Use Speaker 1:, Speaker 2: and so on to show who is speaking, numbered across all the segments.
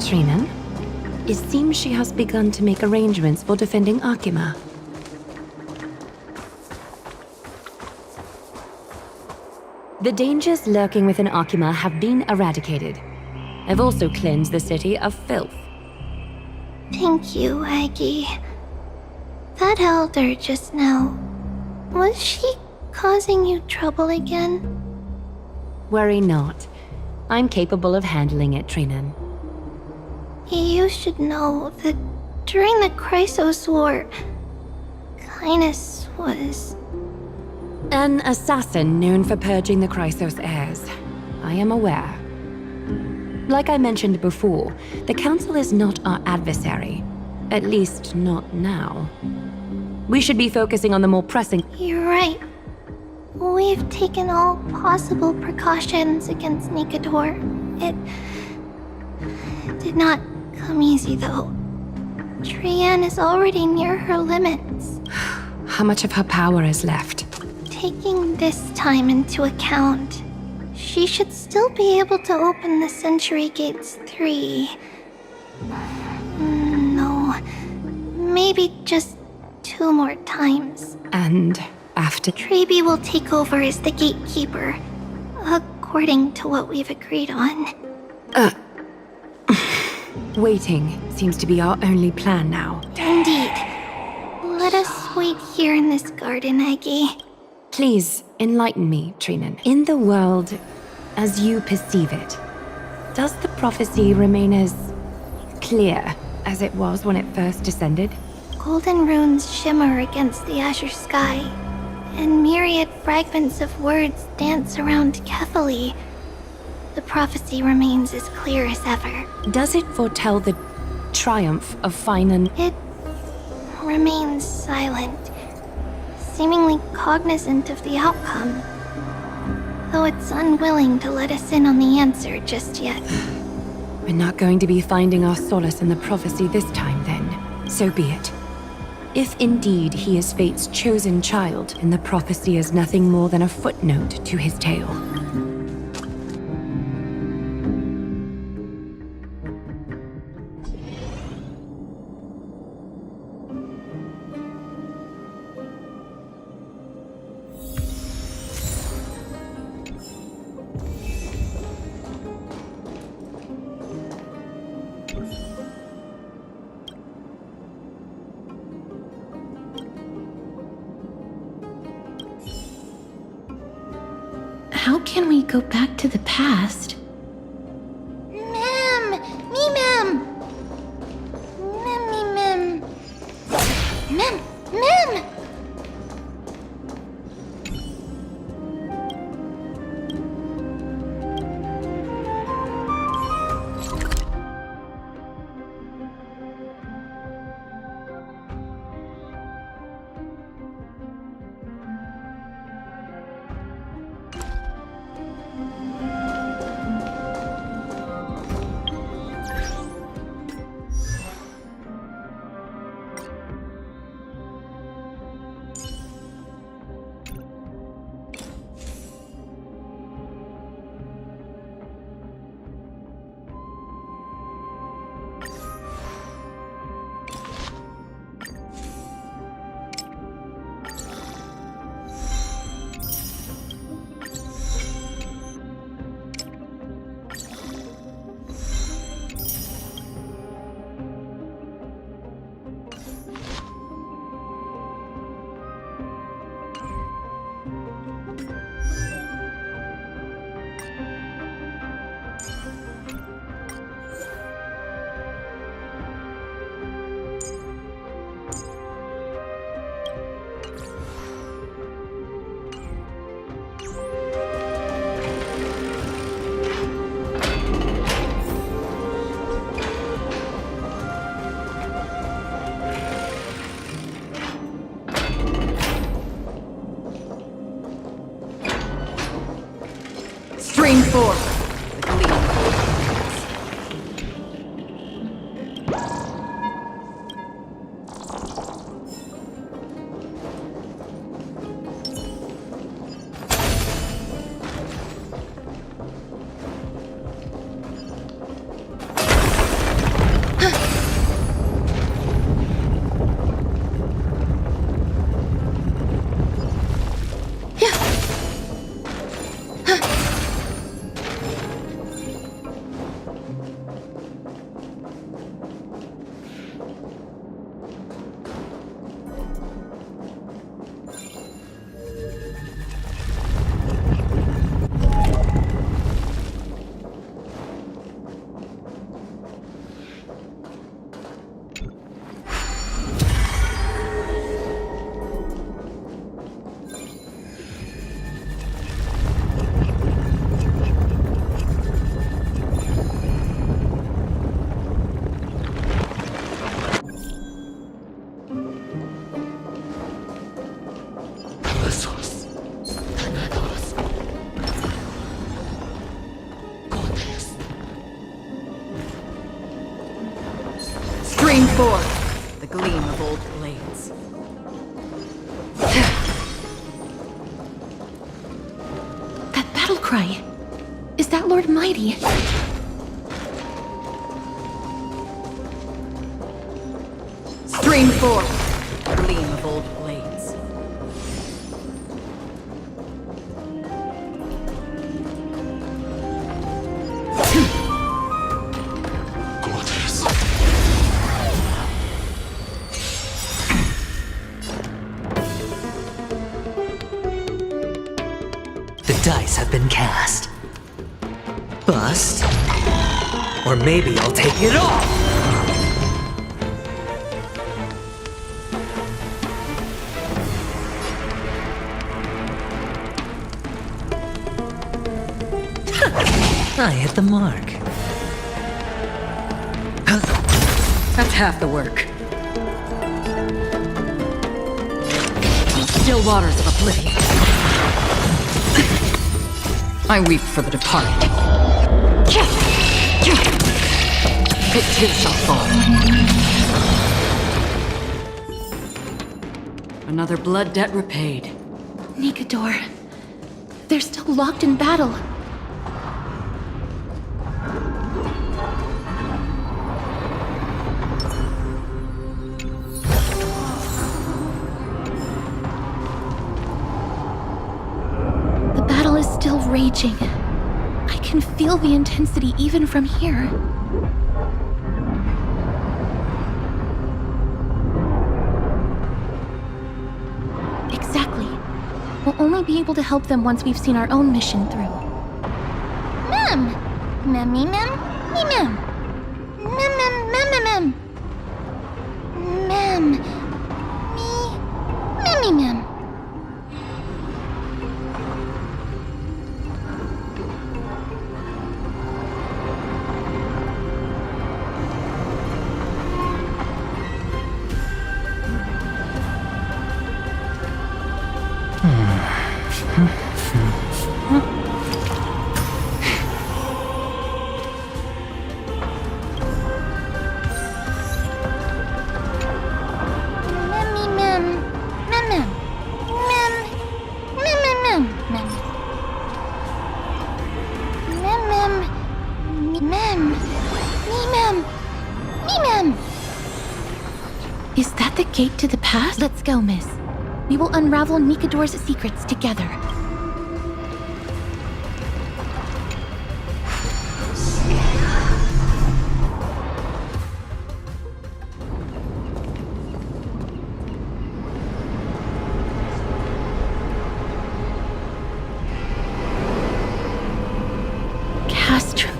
Speaker 1: Trinan, it seems she has begun to make arrangements for defending Akima. The dangers lurking within Akima have been eradicated. I've also cleansed the city of filth.
Speaker 2: Thank you, Aggie. That elder just now, was she causing you trouble again?
Speaker 1: Worry not. I'm capable of handling it, Trinan.
Speaker 2: You should know that during the Chrysos War, Chrysos was...
Speaker 1: An assassin known for purging the Chrysos heirs. I am aware. Like I mentioned before, the Council is not our adversary. At least, not now. We should be focusing on the more pressing...
Speaker 2: You're right. We've taken all possible precautions against Nikador. It did not come easy, though. Trian is already near her limits.
Speaker 1: How much of her power is left?
Speaker 2: Taking this time into account, she should still be able to open the Century Gates 3. No, maybe just 2 more times.
Speaker 1: And after...
Speaker 2: Traby will take over as the gatekeeper, according to what we've agreed on.
Speaker 1: Waiting seems to be our only plan now.
Speaker 2: Indeed. Let us wait here in this garden, Aggie.
Speaker 1: Please, enlighten me, Trinan. In the world, as you perceive it, does the prophecy remain as clear as it was when it first descended?
Speaker 2: Golden runes shimmer against the azure sky, and myriad fragments of words dance around carefully. The prophecy remains as clear as ever.
Speaker 1: Does it foretell the triumph of Finan?
Speaker 2: It remains silent, seemingly cognizant of the outcome, though it's unwilling to let us in on the answer just yet.
Speaker 1: We're not going to be finding our solace in the prophecy this time, then. So be it. If indeed he is Fate's chosen child, then the prophecy is nothing more than a footnote to his tale.
Speaker 3: How can we go back to the past?
Speaker 2: Mem! Me, Mem! Mem, me, Mem! Mem! Mem!
Speaker 4: forth the gleam of old blades.
Speaker 3: That battle cry. Is that Lord Mighty?
Speaker 4: Stream forth the gleam of old blades.
Speaker 5: The dice have been cast. Bust. Or maybe I'll take it all! I hit the mark.
Speaker 4: That's half the work. Still waters of oblivion. I weep for the departed. It too shall fall. Another blood debt repaid.
Speaker 3: Nikador. They're still locked in battle. The battle is still raging. I can feel the intensity even from here. Exactly. We'll only be able to help them once we've seen our own mission through.
Speaker 2: Mem! Memmy mem? Me mem. Mem mem mem mem mem. Mem. Me. Memmy mem. Memmy mem. Mem mem. Mem. Mem mem mem mem. Mem mem. Me mem. Me mem. Me mem.
Speaker 3: Is that the gate to the past? Let's go, miss. We will unravel Nikador's secrets together.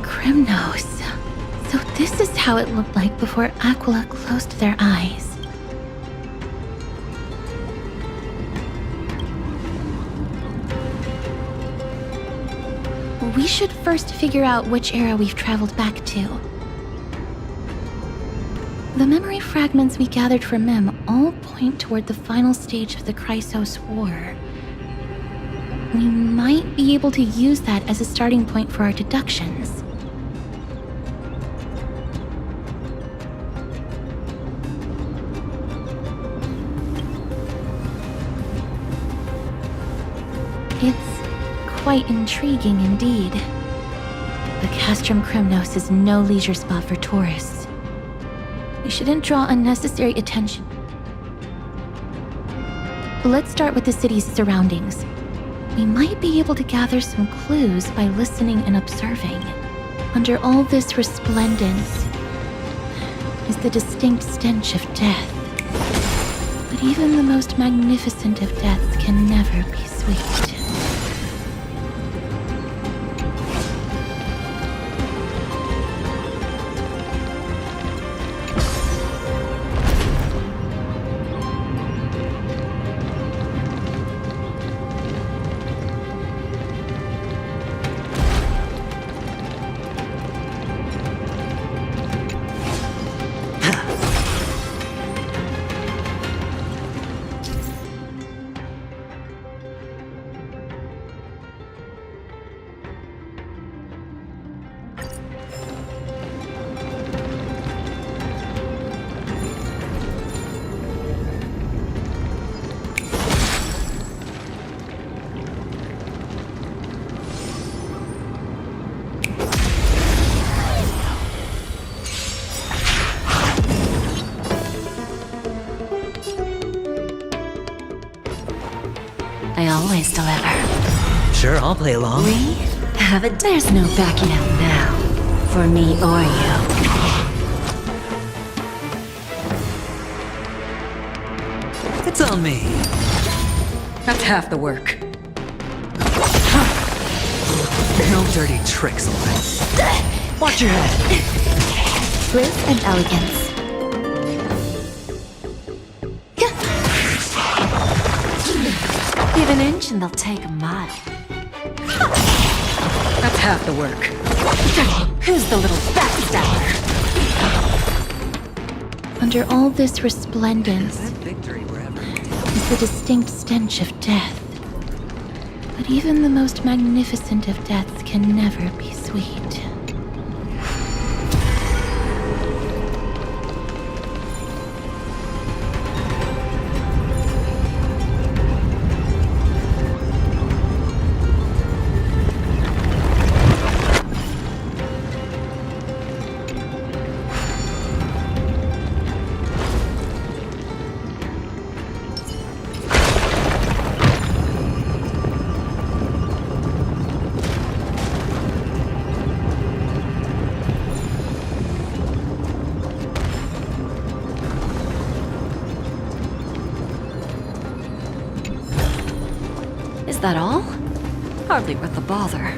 Speaker 3: Chrysos. So this is how it looked like before Aquila closed their eyes. We should first figure out which era we've traveled back to. The memory fragments we gathered from Mem all point toward the final stage of the Chrysos War. We might be able to use that as a starting point for our deductions. It's quite intriguing indeed. The Castrum Chrysos is no leisure spot for tourists. We shouldn't draw unnecessary attention. Let's start with the city's surroundings. We might be able to gather some clues by listening and observing. Under all this resplendence is the distinct stench of death. But even the most magnificent of deaths can never be sweet.
Speaker 5: Sure, I'll play along.
Speaker 1: We have it. There's no backing out now. For me or you.
Speaker 5: It's on me.
Speaker 4: That's half the work.
Speaker 5: No dirty tricks, alright? Watch your head.
Speaker 3: Grace and elegance.
Speaker 1: Give an inch and they'll take a mile.
Speaker 4: That's half the work.
Speaker 1: Who's the little backstabber?
Speaker 3: Under all this resplendence
Speaker 5: That victory wherever.
Speaker 3: is the distinct stench of death. But even the most magnificent of deaths can never be sweet.
Speaker 1: Is that all? Hardly worth the bother.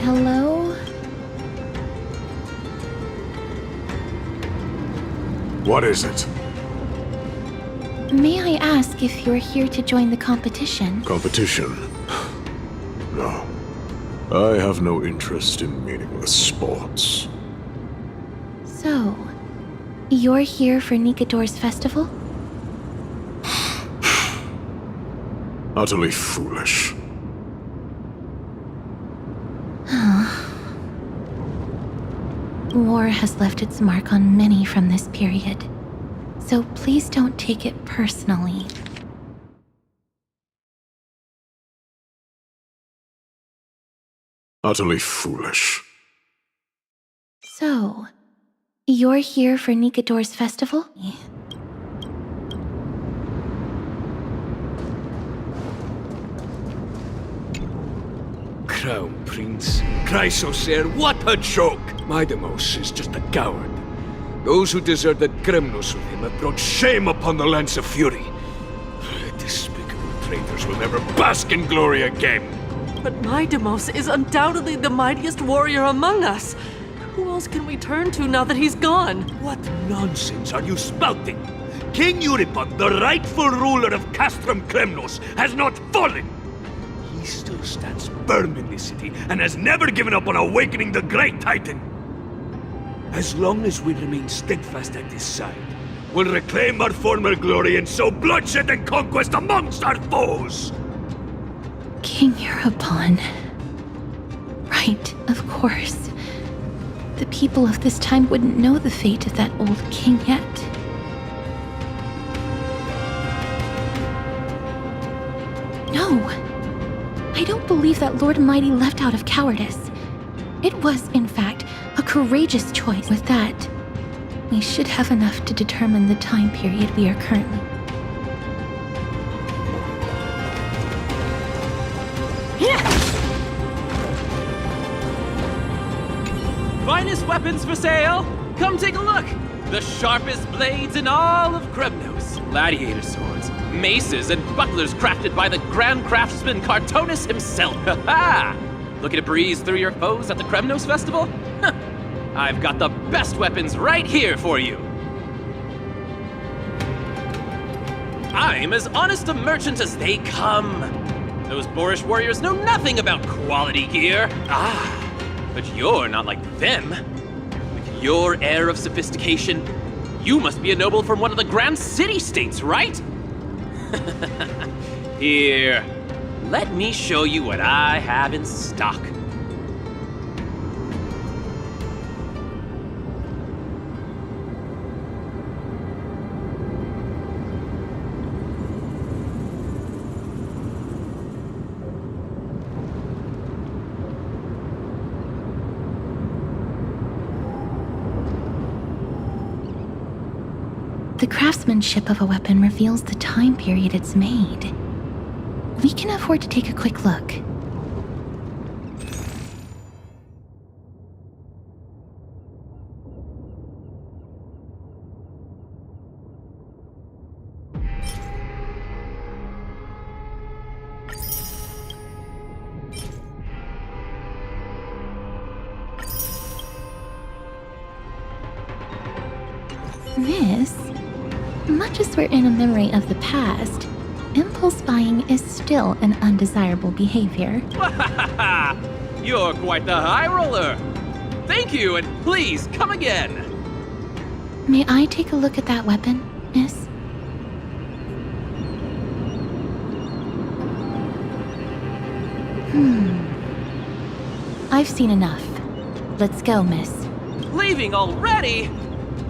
Speaker 3: Hello?
Speaker 6: What is it?
Speaker 3: May I ask if you're here to join the competition?
Speaker 6: Competition? No. I have no interest in meaningless sports.
Speaker 3: So, you're here for Nikador's festival?
Speaker 6: Utterly foolish.
Speaker 3: War has left its mark on many from this period, so please don't take it personally.
Speaker 6: Utterly foolish.
Speaker 3: So, you're here for Nikador's festival?
Speaker 7: Crown Prince, Chrysos here, what a joke! Midamos is just a coward. Those who deserted Kremnos with him have brought shame upon the lands of Fury. Despicable traitors will never bask in glory again.
Speaker 8: But Midamos is undoubtedly the mightiest warrior among us. Who else can we turn to now that he's gone?
Speaker 7: What nonsense are you spouting? King Euripon, the rightful ruler of Castrum Kremnos, has not fallen! He still stands firm in this city and has never given up on awakening the great Titan. As long as we remain steadfast at his side, we'll reclaim our former glory and sow bloodshed and conquest amongst our foes!
Speaker 3: King Euripon. Right, of course. The people of this time wouldn't know the fate of that old king yet. No! I don't believe that Lord Mighty left out of cowardice. It was, in fact, a courageous choice. With that, we should have enough to determine the time period we are currently.
Speaker 8: Finest weapons for sale! Come take a look!
Speaker 9: The sharpest blades in all of Kremnos. Gladiator swords, maces, and bucklers crafted by the grand craftsman Cartonus himself. Ha ha! Looking to breeze through your foes at the Kremnos Festival? Huh. I've got the best weapons right here for you. I'm as honest a merchant as they come. Those boorish warriors know nothing about quality gear. But you're not like them. With your air of sophistication, you must be a noble from one of the grand city-states, right? Here, let me show you what I have in stock.
Speaker 3: The craftsmanship of a weapon reveals the time period it's made. We can afford to take a quick look. Miss, much as we're in a memory of the past, impulse buying is still an undesirable behavior.
Speaker 9: You're quite the high roller. Thank you, and please come again.
Speaker 3: May I take a look at that weapon, miss? I've seen enough. Let's go, miss.
Speaker 9: Leaving already?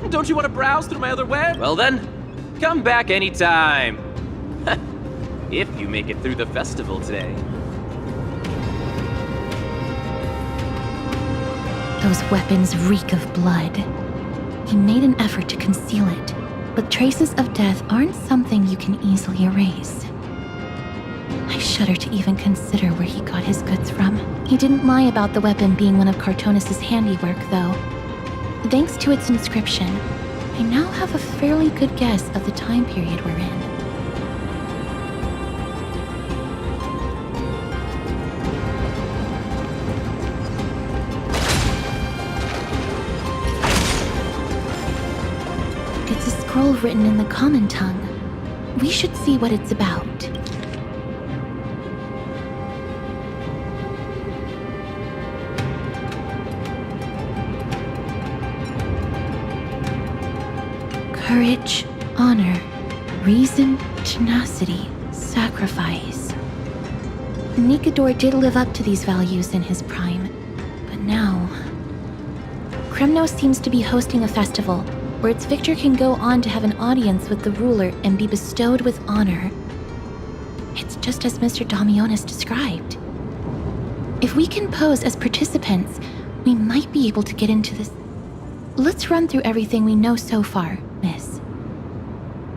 Speaker 9: Don't you want to browse through my other web? Well then, come back anytime. If you make it through the festival today.
Speaker 3: Those weapons reek of blood. He made an effort to conceal it, but traces of death aren't something you can easily erase. I shudder to even consider where he got his goods from. He didn't lie about the weapon being one of Cartonus' handiwork, though. Thanks to its inscription, I now have a fairly good guess of the time period we're in. It's a scroll written in the common tongue. We should see what it's about. Courage, honor, reason, tenacity, sacrifice. Nikador did live up to these values in his prime, but now... Kremnos seems to be hosting a festival where its victor can go on to have an audience with the ruler and be bestowed with honor. It's just as Mr. Damionis described. If we can pose as participants, we might be able to get into this. Let's run through everything we know so far, miss.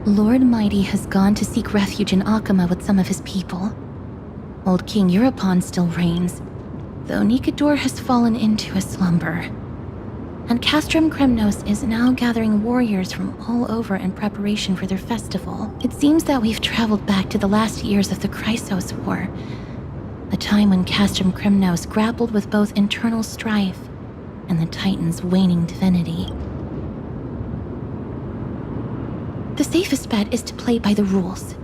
Speaker 3: Lord Mighty has gone to seek refuge in Akama with some of his people. Old King Europon still reigns, though Nikador has fallen into a slumber. And Castrum Kremnos is now gathering warriors from all over in preparation for their festival. It seems that we've traveled back to the last years of the Chrysos War, a time when Castrum Kremnos grappled with both internal strife and the Titan's waning divinity. The safest bet is to play by the rules.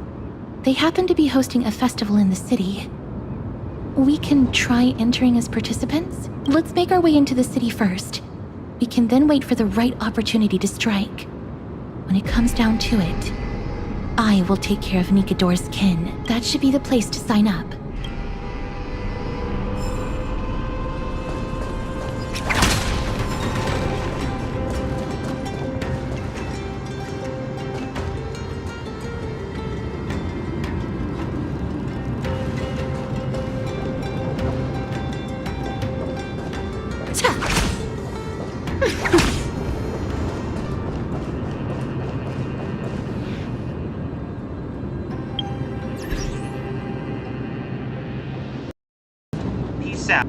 Speaker 3: They happen to be hosting a festival in the city. We can try entering as participants? Let's make our way into the city first. We can then wait for the right opportunity to strike. When it comes down to it, I will take care of Nikador's kin. That should be the place to sign up.
Speaker 10: Peace out.